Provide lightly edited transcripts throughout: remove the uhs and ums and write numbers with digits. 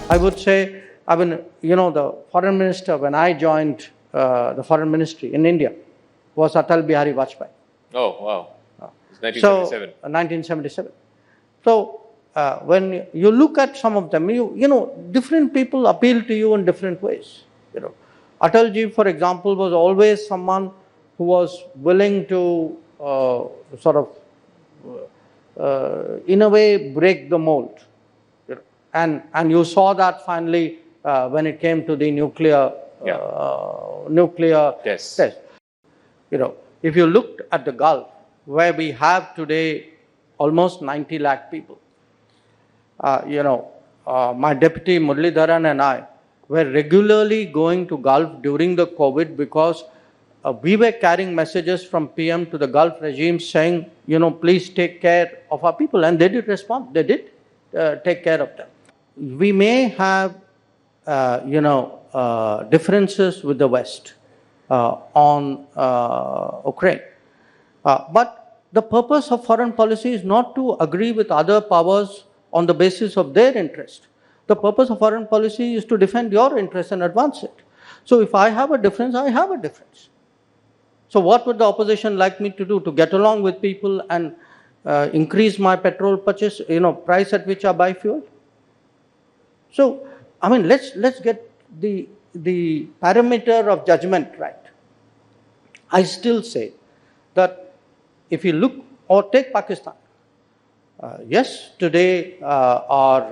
I would say, the foreign minister, when I joined the foreign ministry in India, was Atal Bihari Vajpayee. Oh, wow. It's 1977. So, 1977. So, when you look at some of them, different people appeal to you in different ways. Atalji, for example, was always someone who was willing to in a way, break the mold. And you saw that finally when it came to the nuclear Yes. test. If you looked at the Gulf, where we have today almost 90 lakh people, my deputy Muralidharan and I were regularly going to Gulf during the COVID because we were carrying messages from PM to the Gulf regime saying, please take care of our people. And they did respond. They did take care of them. We may have, differences with the West on Ukraine. But the purpose of foreign policy is not to agree with other powers on the basis of their interest. The purpose of foreign policy is to defend your interest and advance it. So if I have a difference, I have a difference. So what would the opposition like me to do? To get along with people and increase my petrol purchase, price at which I buy fuel? So, let's get the parameter of judgment right. I still say that if you look or take Pakistan, yes, today our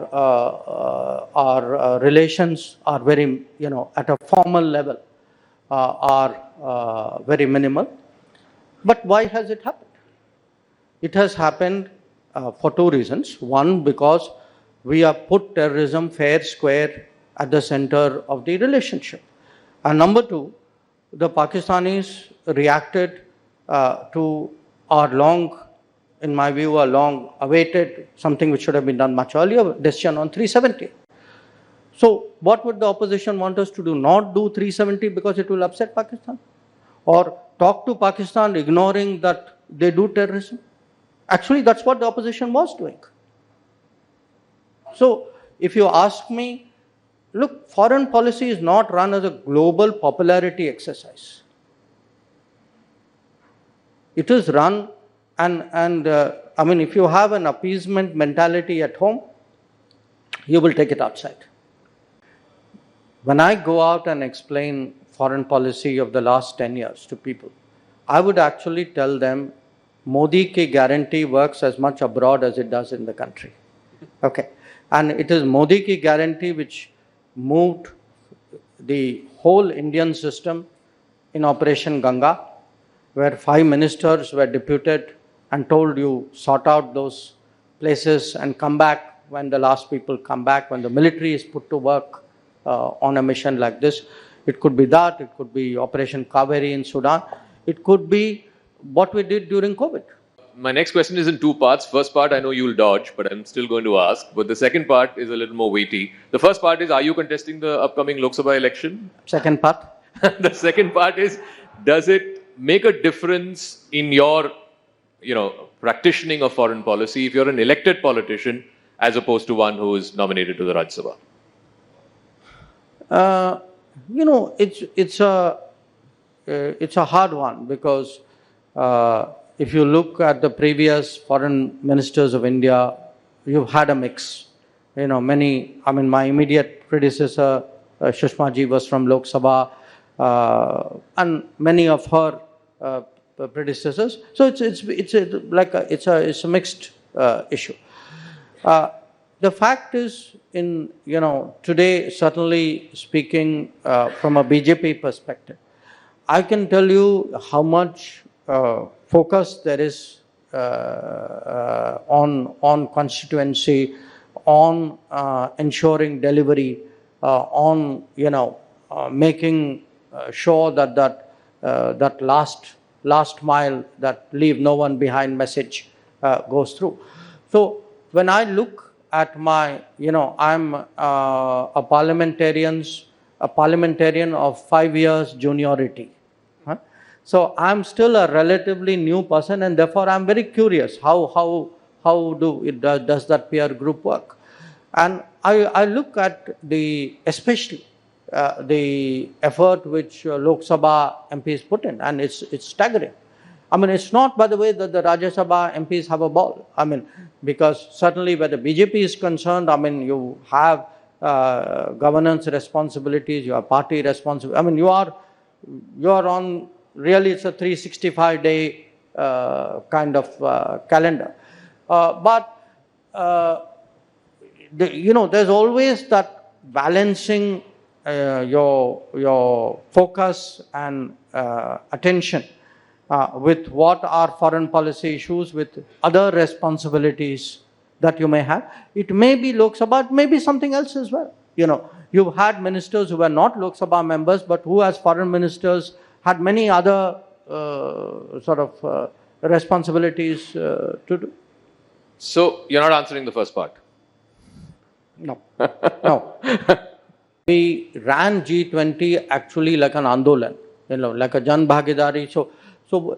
relations are very, at a formal level, are very minimal. But why has it happened? It has happened for two reasons. One, because we have put terrorism fair square at the center of the relationship. And number two, the Pakistanis reacted to our in my view, a long awaited, something which should have been done much earlier, decision on 370. So what would the opposition want us to do? Not do 370 because it will upset Pakistan? Or talk to Pakistan ignoring that they do terrorism? Actually, that's what the opposition was doing. So if you ask me, look, foreign policy is not run as a global popularity exercise. It is run if you have an appeasement mentality at home, you will take it outside. When I go out and explain foreign policy of the last 10 years to people, I would actually tell them Modi ki guarantee works as much abroad as it does in the country. Okay. And it is Modi ki guarantee which moved the whole Indian system in Operation Ganga, where 5 ministers were deputed and told you sort out those places and come back when the last people come back, when the military is put to work on a mission like this. It could be that, it could be Operation Kaveri in Sudan, it could be what we did during COVID. My next question is in two parts. First part, I know you'll dodge, but I'm still going to ask. But the second part is a little more weighty. The first part is, are you contesting the upcoming Lok Sabha election? Second part? The second part is, does it make a difference in your, practicing of foreign policy if you're an elected politician as opposed to one who is nominated to the Rajya Sabha? It's a hard one because if you look at the previous foreign ministers of India, you've had a mix. My immediate predecessor, Sushma ji, was from Lok Sabha, and many of her predecessors. So it's a mixed issue. The fact is, today, certainly speaking from a BJP perspective, I can tell you how much focus there is on constituency, on ensuring delivery, on making sure that last mile, that leave no one behind message goes through. So when I look at my, I'm a parliamentarian of 5 years juniority. So I'm still a relatively new person, and therefore I'm very curious how does that peer group work? And I look at especially the effort which Lok Sabha MPs put in, and it's staggering. I mean, it's not, by the way, that the Rajya Sabha MPs have a ball. I mean, because certainly where the BJP is concerned, I mean, you have governance responsibilities, you have party responsibilities. I mean, you are on, really, it's a 365-day kind of calendar. But there's always that balancing your focus and attention with what are foreign policy issues, with other responsibilities that you may have. It may be Lok Sabha, it may be something else as well. You've had ministers who were not Lok Sabha members, but who, as foreign ministers, had many other responsibilities to do. So, you're not answering the first part. No. No. We ran G20 actually like an Andolan, like a Jan Bhagidari. So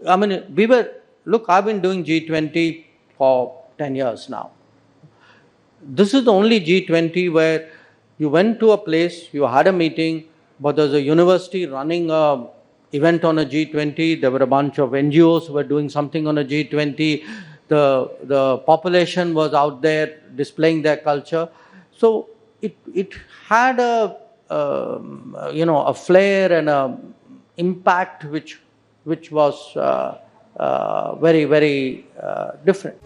I mean, I've been doing G20 for 10 years now. This is the only G20 where you went to a place, you had a meeting, but there's a university running a event on a G20. There were a bunch of NGOs who were doing something on a G20. The population was out there displaying their culture. So it had a flair and a impact which was very, very different.